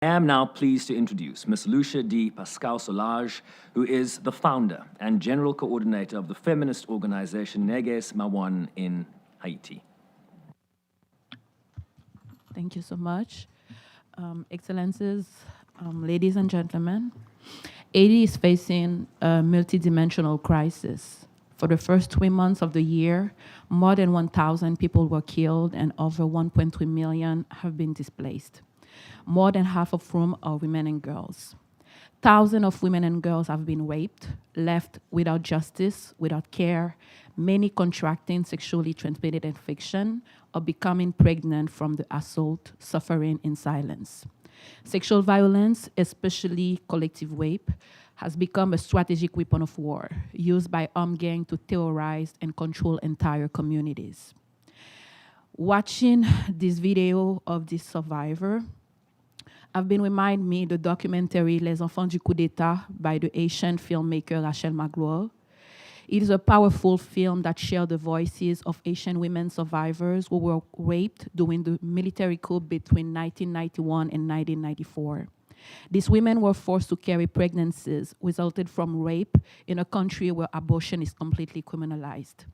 I am now pleased to introduce Ms. Lucia D. Pascale Solages, who is the founder and general coordinator of the feminist organization Nègès Mawon in Haiti. Thank you so much. Excellencies, ladies and gentlemen, Haiti is facing a multidimensional crisis. For the first 3 months of the year, more than 1,000 people were killed and over 1.3 million have been displaced. More than half of whom are women and girls. Thousands of women and girls have been raped, left without justice, without care, many contracting sexually transmitted infection or becoming pregnant from the assault, suffering in silence. Sexual violence, especially collective rape, has become a strategic weapon of war used by armed gangs to terrorize and control entire communities. Watching this video of this survivor, I've been reminded me the documentary Les Enfants du Coup d'État by the Haitian filmmaker Rachel Magloire. It is a powerful film that shares the voices of Haitian women survivors who were raped during the military coup between 1991 and 1994. These women were forced to carry pregnancies resulted from rape in a country where abortion is completely criminalized.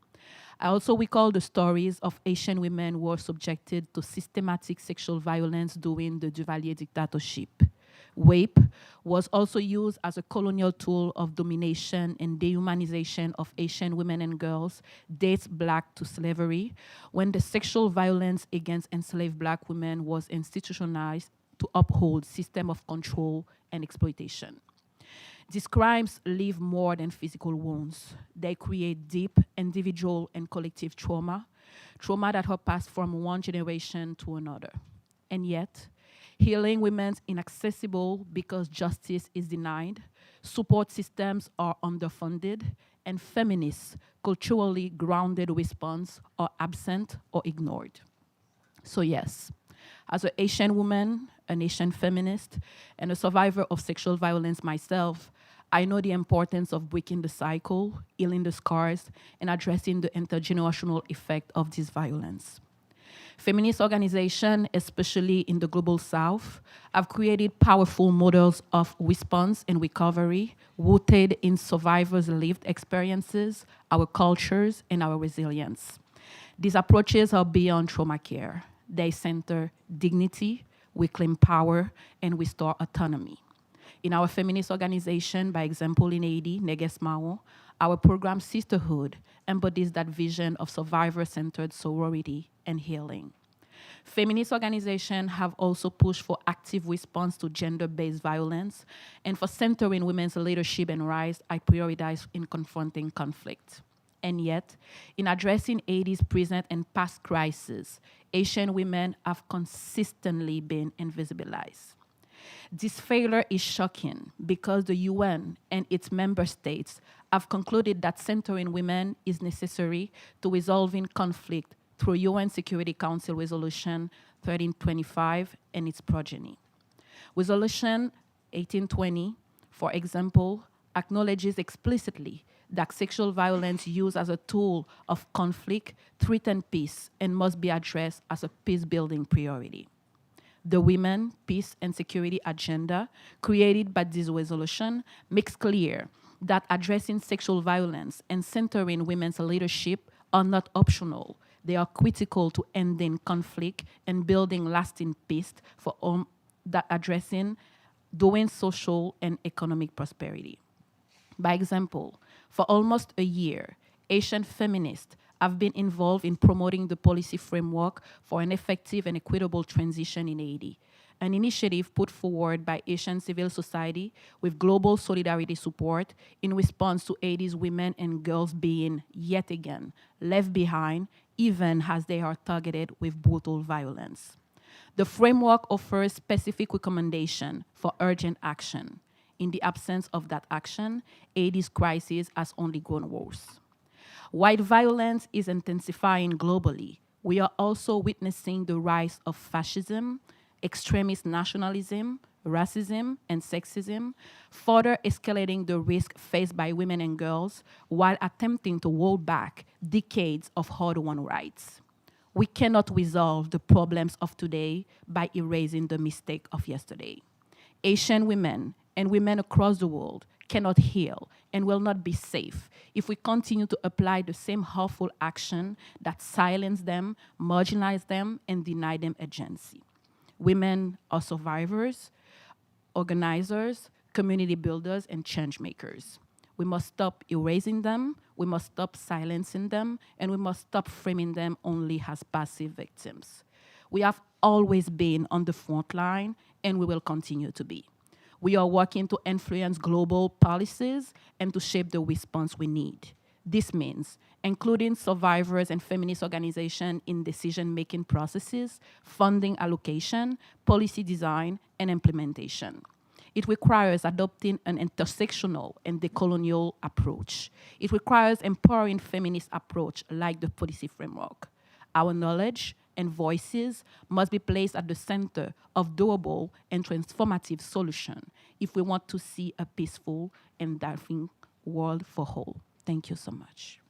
I also recall the stories of Haitian women who were subjected to systematic sexual violence during the Duvalier dictatorship. Rape was also used as a colonial tool of domination and dehumanization of Haitian women and girls, dates back to slavery, when the sexual violence against enslaved Black women was institutionalized to uphold system of control and exploitation. These crimes leave more than physical wounds. They create deep individual and collective trauma that are passed from one generation to another. And yet, healing remains inaccessible because justice is denied, support systems are underfunded, and feminist, culturally grounded response are absent or ignored. So yes, as a Haitian woman, an Haitian feminist, and a survivor of sexual violence myself, I know the importance of breaking the cycle, healing the scars, and addressing the intergenerational effect of this violence. Feminist organizations, especially in the Global South, have created powerful models of response and recovery rooted in survivors' lived experiences, our cultures, and our resilience. These approaches are beyond trauma care. They center dignity, reclaim power, and restore autonomy. In our feminist organization, by example in Haiti, Nègès Mawon, our program Sisterhood embodies that vision of survivor-centered sorority and healing. Feminist organizations have also pushed for active response to gender-based violence and for centering women's leadership and rights I prioritize in confronting conflict. And yet, in addressing Haiti's present and past crises, Haitian women have consistently been invisibilized. This failure is shocking because the UN and its member states have concluded that centering women is necessary to resolving conflict through UN Security Council Resolution 1325 and its progeny. Resolution 1820, for example, acknowledges explicitly that sexual violence used as a tool of conflict threatens peace and must be addressed as a peace-building priority. The Women, Peace, and Security agenda created by this resolution makes clear that addressing sexual violence and centering women's leadership are not optional. They are critical to ending conflict and building lasting peace for all that addressing doing social and economic prosperity. By example, for almost a year, Haitian feminists have been involved in promoting the policy framework for an effective and equitable transition in Haiti, an initiative put forward by Haitian civil society with global solidarity support in response to Haiti's women and girls being, yet again, left behind, even as they are targeted with brutal violence. The framework offers specific recommendations for urgent action. In the absence of that action, Haiti's crisis has only grown worse. While violence is intensifying globally, we are also witnessing the rise of fascism, extremist nationalism, racism, and sexism, further escalating the risk faced by women and girls while attempting to roll back decades of hard-won rights. We cannot resolve the problems of today by erasing the mistake of yesterday. Haitian women and women across the world cannot heal and will not be safe if we continue to apply the same harmful action that silence them, marginalize them, and deny them agency. Women are survivors, organizers, community builders, and change makers. We must stop erasing them, we must stop silencing them, and we must stop framing them only as passive victims. We have always been on the front line, and we will continue to be. We are working to influence global policies and to shape the response we need. This means including survivors and feminist organizations in decision-making processes, funding allocation, policy design, and implementation. It requires adopting an intersectional and decolonial approach. It requires empowering feminist approach like the policy framework. Our knowledge and voices must be placed at the center of durable and transformative solutions if we want to see a peaceful and thriving world for all. Thank you so much.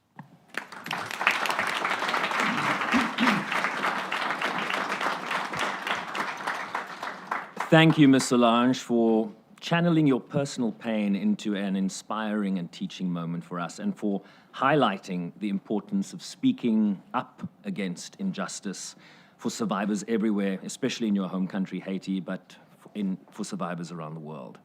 Thank you, Ms. Solange, for channeling your personal pain into an inspiring and teaching moment for us, and for highlighting the importance of speaking up against injustice for survivors everywhere, especially in your home country, Haiti, but for survivors around the world.